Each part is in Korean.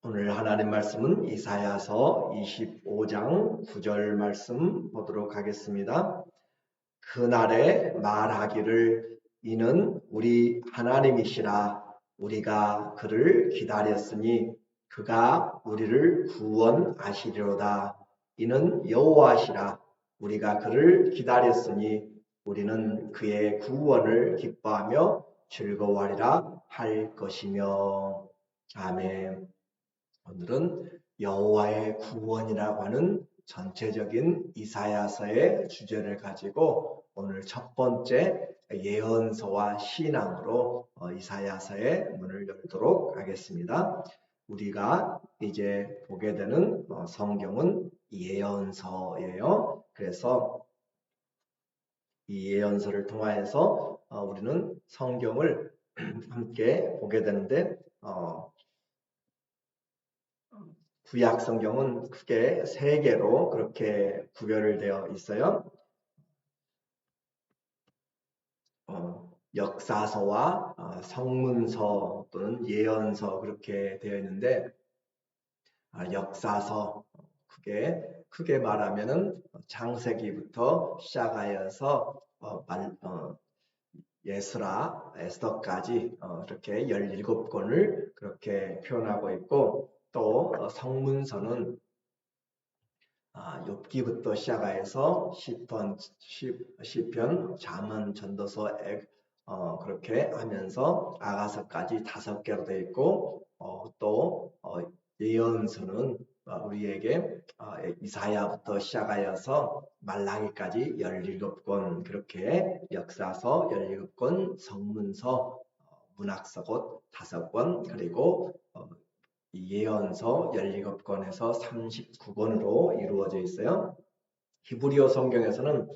오늘 하나님 말씀은 이사야서 25장 9절 말씀 보도록 하겠습니다. 그날에 말하기를 이는 우리 하나님이시라. 우리가 그를 기다렸으니 그가 우리를 구원하시리로다. 이는 여호와시라. 우리가 그를 기다렸으니 우리는 그의 구원을 기뻐하며 즐거워하리라 할 것이며. 아멘. 오늘은 여호와의 구원이라고 하는 전체적인 이사야서의 주제를 가지고 오늘 첫 번째 예언서와 신앙으로 이사야서의 문을 열도록 하겠습니다. 우리가 이제 보게 되는 성경은 예언서예요. 그래서 이 예언서를 통하여서 우리는 성경을 함께 보게 되는데 구약 성경은 크게 세 개로 그렇게 구별되어 있어요. 역사서와 성문서 또는 예언서 그렇게 되어 있는데 역사서 크게 말하면은 창세기부터 시작하여서 예스라, 에스더까지 이렇게 17권을 그렇게 표현하고 있고 또 성문서는 욥기부터 시작해서 시편, 잠언, 전도서 그렇게 하면서 아가서까지 5개로 되어 있고 또 예언서는 우리에게 이사야부터 시작하여서 말라기까지 17권 그렇게 역사서 17권, 성문서, 문학서 곧 5권 그리고 예언서 17권에서 39권으로 이루어져 있어요. 히브리어 성경에서는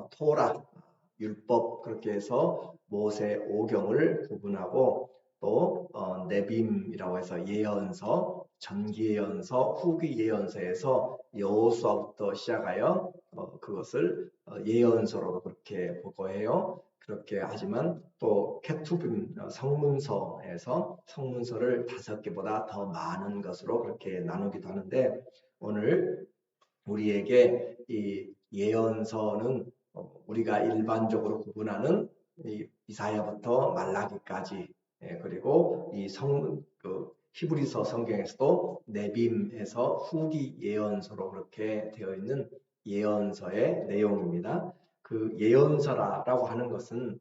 토라, 율법 그렇게 해서 모세 5경을 구분하고 또 네빔이라고 해서 예언서, 전기예언서, 후기예언서에서 여호수아부터 시작하여 그것을 예언서로 그렇게 보고해요. 그렇게 하지만 또 케투빔 성문서에서 성문서를 5개보다 더 많은 것으로 그렇게 나누기도 하는데 오늘 우리에게 이 예언서는 우리가 일반적으로 구분하는 이사야부터 말라기까지 그리고 이 히브리서 성경에서도 네빔에서 후기 예언서로 그렇게 되어 있는 예언서의 내용입니다. 그 예언서라고 하는 것은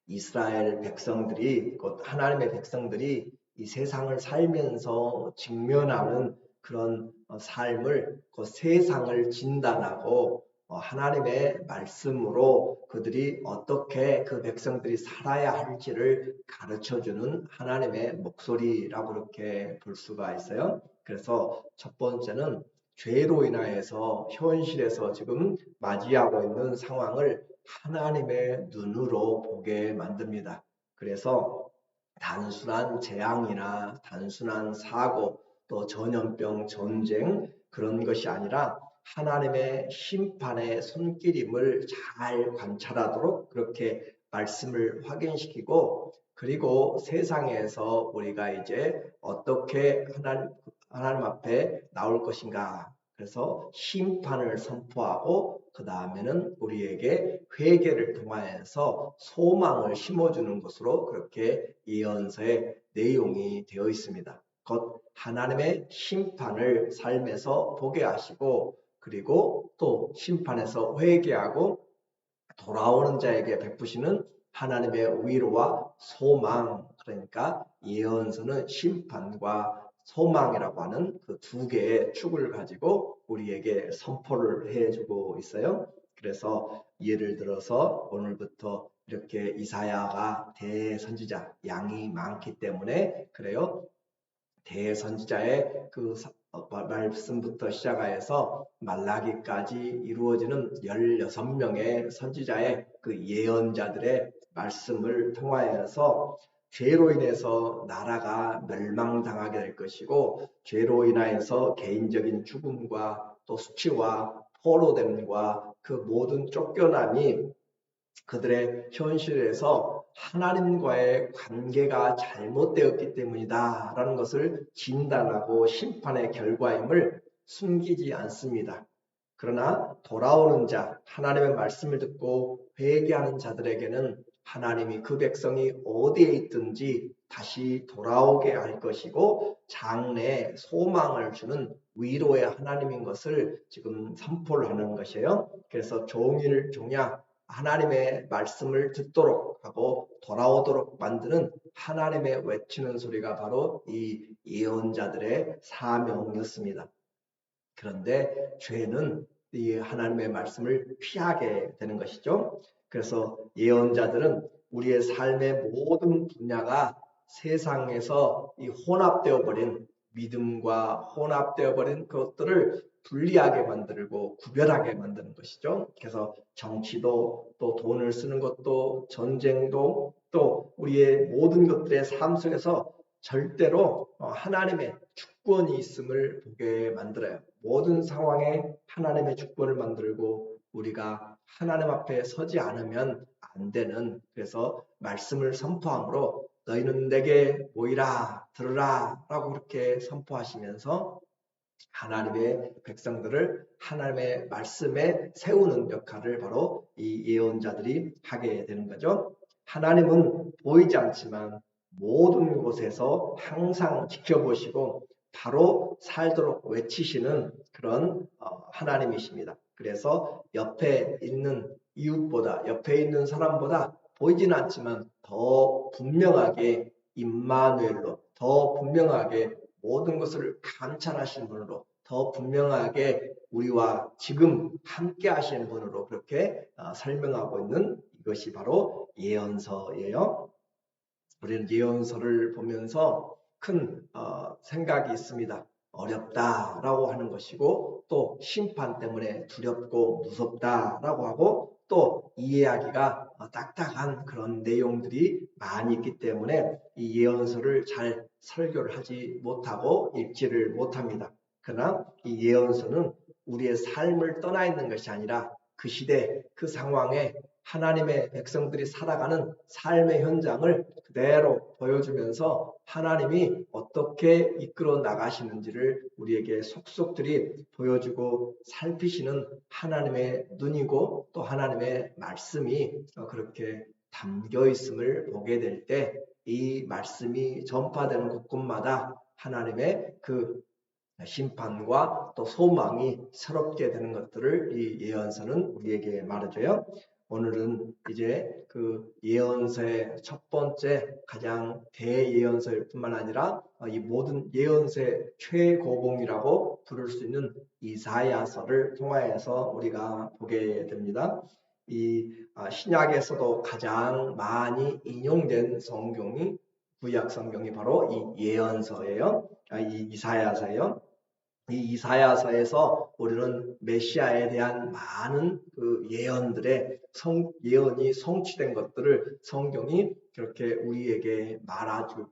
이스라엘 백성들이 곧 하나님의 백성들이 이 세상을 살면서 직면하는 그런 삶을 그 세상을 진단하고 하나님의 말씀으로 그들이 어떻게 그 백성들이 살아야 할지를 가르쳐주는 하나님의 목소리라고 그렇게 볼 수가 있어요. 그래서 첫 번째는 죄로 인하여서 현실에서 지금 맞이하고 있는 상황을 하나님의 눈으로 보게 만듭니다. 그래서 단순한 재앙이나 단순한 사고 또 전염병, 전쟁 그런 것이 아니라 하나님의 심판의 손길임을 잘 관찰하도록 그렇게 말씀을 확인시키고 그리고 세상에서 우리가 이제 어떻게 하나님 앞에 나올 것인가 그래서 심판을 선포하고 그 다음에는 우리에게 회개를 통하여서 소망을 심어주는 것으로 그렇게 예언서의 내용이 되어 있습니다. 곧 하나님의 심판을 삶에서 보게 하시고 그리고 또 심판에서 회개하고 돌아오는 자에게 베푸시는 하나님의 위로와 소망 그러니까 예언서는 심판과 소망이라고 하는 그 2개의 축을 가지고 우리에게 선포를 해주고 있어요. 그래서 예를 들어서 오늘부터 이렇게 이사야가 대선지자 양이 많기 때문에 그래요. 대선지자의 그 말씀부터 시작하여서 말라기까지 이루어지는 16명의 선지자의 그 예언자들의 말씀을 통하여서 죄로 인해서 나라가 멸망당하게 될 것이고 죄로 인하여서 개인적인 죽음과 또 수치와 포로됨과 그 모든 쫓겨남이 그들의 현실에서 하나님과의 관계가 잘못되었기 때문이다 라는 것을 진단하고 심판의 결과임을 숨기지 않습니다. 그러나 돌아오는 자, 하나님의 말씀을 듣고 회개하는 자들에게는 하나님이 그 백성이 어디에 있든지 다시 돌아오게 할 것이고 장래에 소망을 주는 위로의 하나님인 것을 지금 선포를 하는 것이에요. 그래서 종일 종야 하나님의 말씀을 듣도록 하고 돌아오도록 만드는 하나님의 외치는 소리가 바로 이 예언자들의 사명이었습니다. 그런데 죄는 이 하나님의 말씀을 피하게 되는 것이죠. 그래서 예언자들은 우리의 삶의 모든 분야가 세상에서 이 혼합되어 버린 믿음과 혼합되어 버린 것들을 분리하게 만들고 구별하게 만드는 것이죠. 그래서 정치도 또 돈을 쓰는 것도 전쟁도 또 우리의 모든 것들의 삶 속에서 절대로 하나님의 주권이 있음을 보게 만들어요. 모든 상황에 하나님의 주권을 만들고 우리가 하나님 앞에 서지 않으면 안 되는, 그래서 말씀을 선포함으로 너희는 내게 모이라 들으라 라고 그렇게 선포하시면서 하나님의 백성들을 하나님의 말씀에 세우는 역할을 바로 이 예언자들이 하게 되는 거죠. 하나님은 보이지 않지만 모든 곳에서 항상 지켜보시고 바로 살도록 외치시는 그런 하나님이십니다. 그래서 옆에 있는 이웃보다, 옆에 있는 사람보다 보이지는 않지만 더 분명하게 임마누엘로, 더 분명하게 모든 것을 감찰하시는 분으로, 더 분명하게 우리와 지금 함께 하시는 분으로 그렇게 설명하고 있는 이것이 바로 예언서예요. 우리는 예언서를 보면서 큰 생각이 있습니다. 어렵다라고 하는 것이고 또 심판 때문에 두렵고 무섭다라고 하고 또 이해하기가 딱딱한 그런 내용들이 많이 있기 때문에 이 예언서를 잘 설교를 하지 못하고 읽지를 못합니다. 그러나 이 예언서는 우리의 삶을 떠나 있는 것이 아니라 그 시대, 그 상황에 하나님의 백성들이 살아가는 삶의 현장을 그대로 보여주면서 하나님이 어떻게 이끌어 나가시는지를 우리에게 속속들이 보여주고 살피시는 하나님의 눈이고 또 하나님의 말씀이 그렇게 담겨 있음을 보게 될 때 이 말씀이 전파되는 곳곳마다 하나님의 그 심판과 또 소망이 새롭게 되는 것들을 이 예언서는 우리에게 말해줘요. 오늘은 이제 그 예언서의 첫 번째 가장 대예언서일 뿐만 아니라 이 모든 예언서의 최고봉이라고 부를 수 있는 이사야서를 통하여서 우리가 보게 됩니다. 이 신약에서도 가장 많이 인용된 성경이 구약 성경이 바로 이 예언서예요. 이 이사야서예요. 이 이사야서에서 우리는 메시아에 대한 많은 그 예언들의 예언이 성취된 것들을 성경이 그렇게 우리에게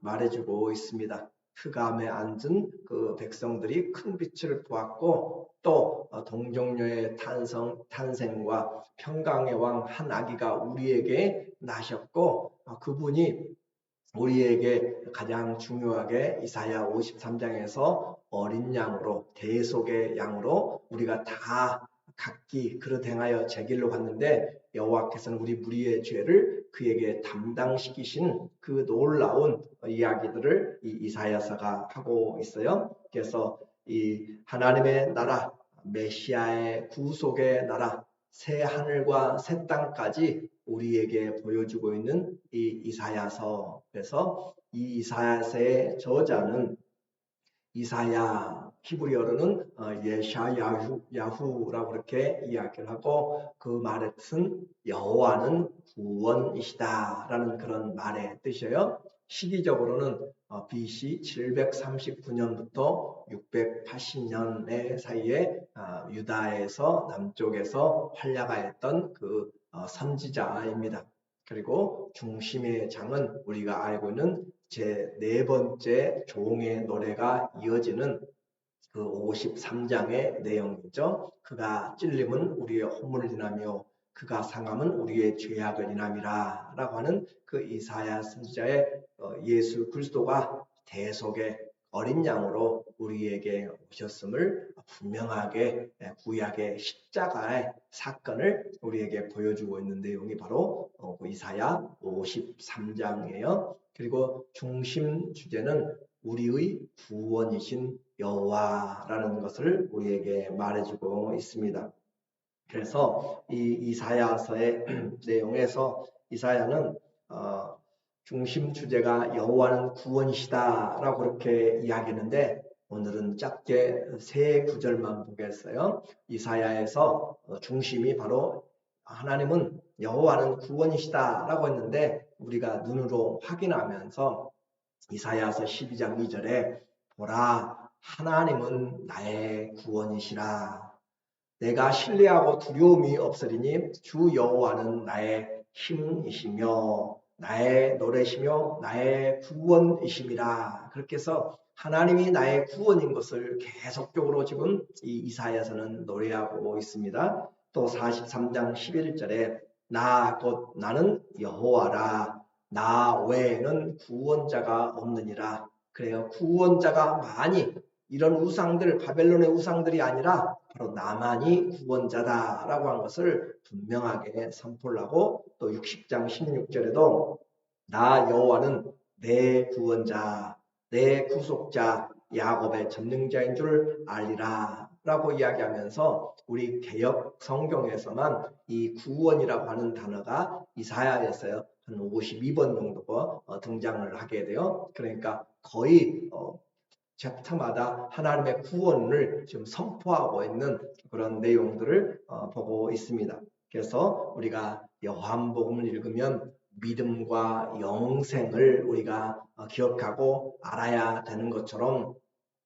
말해주고 있습니다. 흑암에 앉은 그 백성들이 큰 빛을 보았고 또 동정녀의 탄생과 평강의 왕 한 아기가 우리에게 나셨고 그분이 우리에게 가장 중요하게 이사야 53장에서 어린 양으로 대속의 양으로 우리가 다 각기 그릇 행하여 제 길로 갔는데 여호와께서는 우리 무리의 죄를 그에게 담당시키신 그 놀라운 이야기들을 이 이사야서가 하고 있어요. 그래서 이 하나님의 나라, 메시아의 구속의 나라, 새 하늘과 새 땅까지 우리에게 보여주고 있는 이 이사야서. 그래서 이 이사야서의 저자는 이사야, 히브리어로는 예샤야후라고 그렇게 이야기를 하고 그 말의 뜻은 여호와는 구원이시다라는 그런 말의 뜻이에요. 시기적으로는 BC 739년부터 680년 사이에 유다에서 남쪽에서 활약하였던 그 선지자입니다. 그리고 중심의 장은 우리가 알고 있는 제 네 번째 종의 노래가 이어지는 그 53장의 내용이죠. 그가 찔림은 우리의 허물이라며 그가 상함은 우리의 죄악을 인함이라 라고 하는 그 이사야 선지자의 예수 그리스도가 대속의 어린 양으로 우리에게 오셨음을 분명하게 구약의 십자가의 사건을 우리에게 보여주고 있는 내용이 바로 그 이사야 53장이에요. 그리고 중심 주제는 우리의 구원이신 여호와라는 것을 우리에게 말해주고 있습니다. 그래서 이 이사야서의 내용에서 이사야는 중심 주제가 여호와는 구원이시다라고 그렇게 이야기했는데 오늘은 짧게 세 구절만 보겠어요. 이사야에서 중심이 바로 하나님은 여호와는 구원이시다라고 했는데 우리가 눈으로 확인하면서 이사야서 12장 2절에 보라 하나님은 나의 구원이시라 내가 신뢰하고 두려움이 없으리니 주 여호와는 나의 힘이시며 나의 노래시며 나의 구원이심이라. 그렇게 해서 하나님이 나의 구원인 것을 계속적으로 지금 이 이사야서는 노래하고 있습니다. 또 43장 11절에 나 곧 나는 여호와라 나 외에는 구원자가 없느니라. 그래요. 구원자가 많이 이런 우상들, 바벨론의 우상들이 아니라 바로 나만이 구원자다라고 한 것을 분명하게 선포를 하고 또 60장 16절에도 나 여호와는 내 구원자, 내 구속자, 야곱의 전능자인 줄 알리라 라고 이야기하면서 우리 개역 성경에서만 이 구원이라고 하는 단어가 이사야에서 한 52번 정도 등장을 하게 돼요. 그러니까 거의 챕터마다 하나님의 구원을 지금 선포하고 있는 그런 내용들을 보고 있습니다. 그래서 우리가 요한복음을 읽으면 믿음과 영생을 우리가 기억하고 알아야 되는 것처럼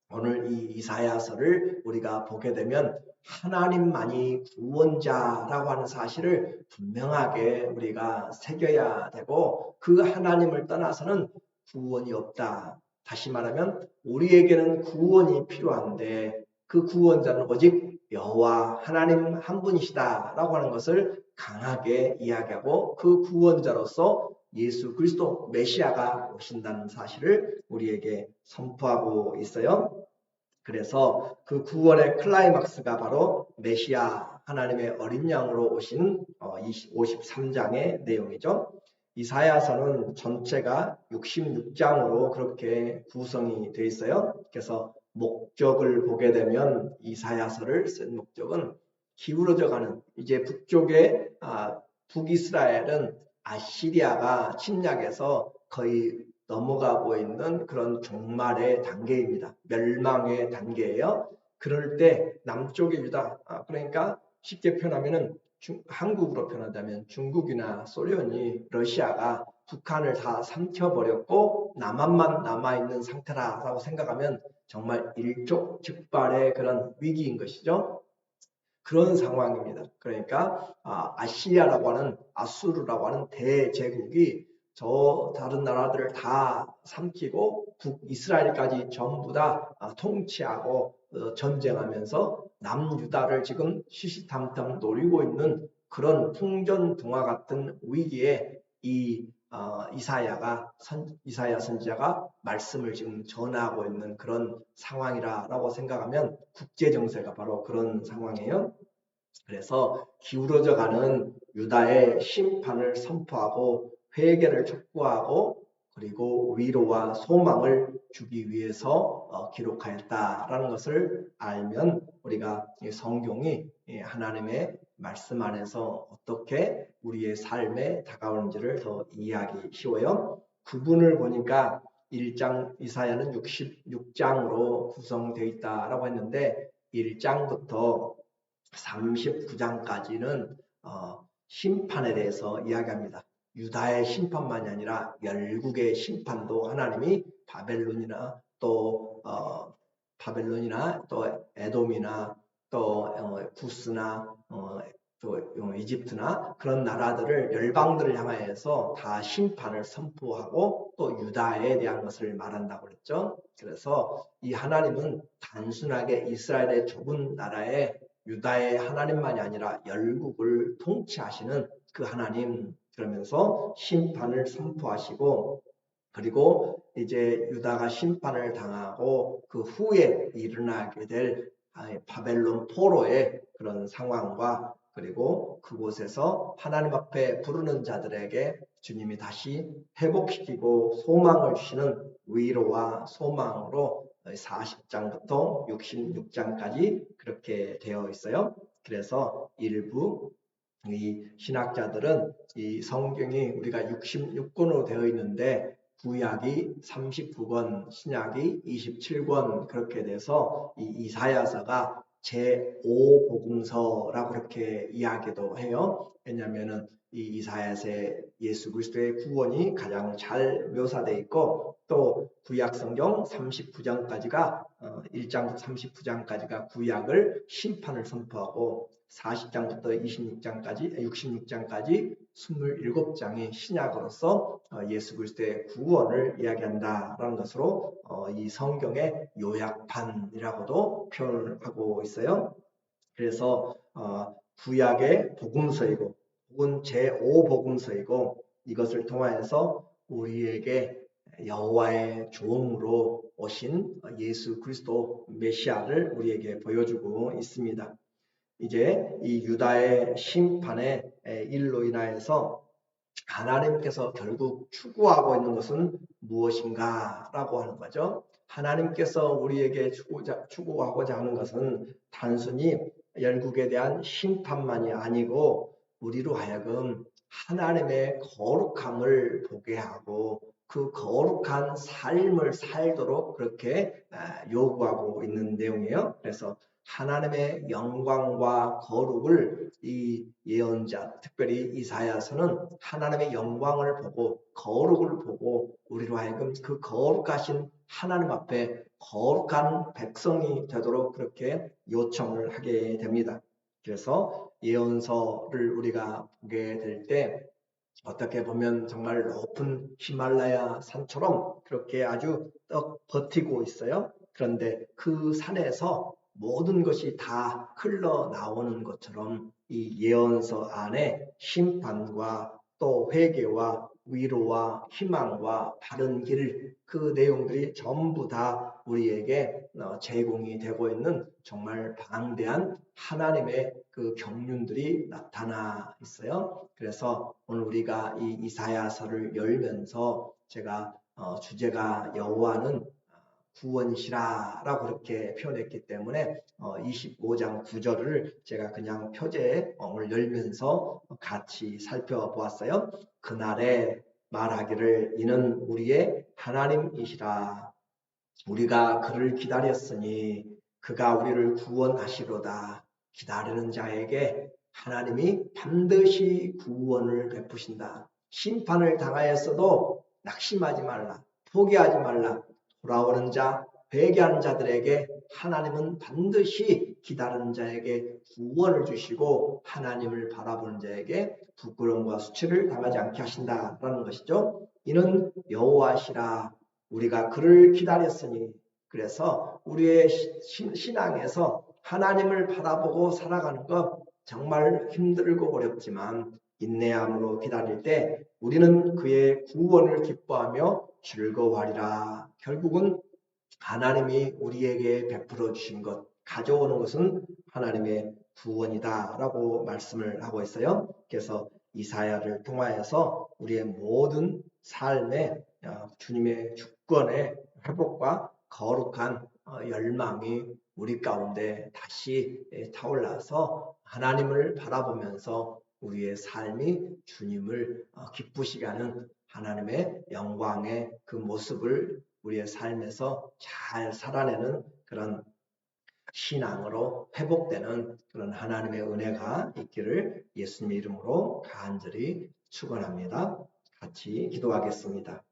오늘 이 이사야서를 우리가 보게 되면 하나님만이 구원자라고 하는 사실을 분명하게 우리가 새겨야 되고 그 하나님을 떠나서는 구원이 없다. 다시 말하면 우리에게는 구원이 필요한데 그 구원자는 오직 여호와 하나님 한 분이시다라고 하는 것을 강하게 이야기하고 그 구원자로서 예수 그리스도 메시아가 오신다는 사실을 우리에게 선포하고 있어요. 그래서 그 구원의 클라이막스가 바로 메시아 하나님의 어린 양으로 오신 53장의 내용이죠. 이사야서는 전체가 66장으로 그렇게 구성이 되어 있어요. 그래서 목적을 보게 되면 이사야서를 쓴 목적은 기울어져 가는 이제 북쪽의 북이스라엘은 아시리아가 침략해서 거의 넘어가고 있는 그런 종말의 단계입니다. 멸망의 단계예요. 그럴 때 남쪽의 유다, 그러니까 쉽게 표현하면은 한국으로 표현한다면 중국이나 소련이 러시아가 북한을 다 삼켜버렸고 남한만 남아있는 상태라고 생각하면 정말 일촉즉발의 그런 위기인 것이죠. 그런 상황입니다. 그러니까 아시리아라고 하는 아수르라고 하는 대제국이 저 다른 나라들을 다 삼키고 북이스라엘까지 전부 다 통치하고 전쟁하면서 남유다를 지금 시시탐탐 노리고 있는 그런 풍전등화 같은 위기에 이 이사야 선지자가 말씀을 지금 전하고 있는 그런 상황이라고 생각하면 국제 정세가 바로 그런 상황이에요. 그래서 기울어져 가는 유다의 심판을 선포하고 회개를 촉구하고 그리고 위로와 소망을 주기 위해서 기록하였다라는 것을 알면 우리가 성경이 하나님의 말씀 안에서 어떻게 우리의 삶에 다가오는지를 더 이해하기 쉬워요. 구분을 보니까 1장 이사야는 66장으로 구성되어 있다라고 했는데 1장부터 39장까지는 심판에 대해서 이야기합니다. 유다의 심판만이 아니라 열국의 심판도 하나님이 바벨론이나 또 에돔이나 또 구스나 또 이집트나 그런 나라들을 열방들을 향하여서 다 심판을 선포하고 또 유다에 대한 것을 말한다고 그랬죠. 그래서 이 하나님은 단순하게 이스라엘의 좁은 나라에 유다의 하나님만이 아니라 열국을 통치하시는 그 하나님, 그러면서 심판을 선포하시고, 그리고 이제 유다가 심판을 당하고 그 후에 일어나게 될 바벨론 포로의 그런 상황과, 그리고 그곳에서 하나님 앞에 부르는 자들에게 주님이 다시 회복시키고 소망을 주시는 위로와 소망으로 40장부터 66장까지 그렇게 되어 있어요. 그래서 일부 이 신학자들은 이 성경이 우리가 66권으로 되어 있는데 구약이 39권, 신약이 27권 그렇게 돼서 이 이사야서가 제5복음서라고 그렇게 이야기도 해요. 왜냐하면은 이 이사야서에 예수 그리스도의 구원이 가장 잘 묘사되어 있고, 또 구약 성경 39장까지가 1장부터 39장까지가 구약을 심판을 선포하고, 40장부터 26장까지 66장까지 27장이 신약으로서 예수 그리스도의 구원을 이야기한다라는 것으로 이 성경의 요약판이라고도 표현을 하고 있어요. 그래서 구약의 복음서이고 혹은 제5복음서이고, 이것을 통하여서 우리에게 여호와의 종으로 오신 예수 그리스도 메시아를 우리에게 보여주고 있습니다. 이제 이 유다의 심판의 일로 인하여서 하나님께서 결국 추구하고 있는 것은 무엇인가 라고 하는 거죠. 하나님께서 우리에게 추구하고자 하는 것은 단순히 열국에 대한 심판만이 아니고, 우리로 하여금 하나님의 거룩함을 보게 하고 그 거룩한 삶을 살도록 그렇게 요구하고 있는 내용이에요. 그래서 하나님의 영광과 거룩을 이 예언자, 특별히 이사야서는 하나님의 영광을 보고 거룩을 보고 우리로 하여금 그 거룩하신 하나님 앞에 거룩한 백성이 되도록 그렇게 요청을 하게 됩니다. 그래서 예언서를 우리가 보게 될 때 어떻게 보면 정말 높은 히말라야 산처럼 그렇게 아주 떡 버티고 있어요. 그런데 그 산에서 모든 것이 다 흘러나오는 것처럼 이 예언서 안에 심판과 또 회개와 위로와 희망과 바른 길, 그 내용들이 전부 다 우리에게 제공이 되고 있는 정말 방대한 하나님의 그 경륜들이 나타나 있어요. 그래서 오늘 우리가 이 이사야서를 열면서 제가 주제가 여호와는 구원이시라라고 그렇게 표현했기 때문에 25장 9절을 제가 그냥 표제에 오늘 열면서 같이 살펴보았어요. 그날에 말하기를 이는 우리의 하나님이시라. 우리가 그를 기다렸으니 그가 우리를 구원하시로다. 기다리는 자에게 하나님이 반드시 구원을 베푸신다. 심판을 당하였어도 낙심하지 말라. 포기하지 말라. 돌아오는 자, 회개하는 자들에게 하나님은 반드시 기다리는 자에게 구원을 주시고 하나님을 바라보는 자에게 부끄러움과 수치를 당하지 않게 하신다라는 것이죠. 이는 여호와시라. 우리가 그를 기다렸으니, 그래서 우리의 신앙에서 하나님을 바라보고 살아가는 것 정말 힘들고 어렵지만 인내함으로 기다릴 때 우리는 그의 구원을 기뻐하며 즐거워하리라. 결국은 하나님이 우리에게 베풀어 주신 것, 가져오는 것은 하나님의 구원이다 라고 말씀을 하고 있어요. 그래서 이사야를 통하여서 우리의 모든 삶에 주님의 주권의 회복과 거룩한 열망이 우리 가운데 다시 타올라서 하나님을 바라보면서 우리의 삶이 주님을 기쁘시게 하는 하나님의 영광의 그 모습을 우리의 삶에서 잘 살아내는 그런 신앙으로 회복되는 그런 하나님의 은혜가 있기를 예수님의 이름으로 간절히 축원합니다. 같이 기도하겠습니다.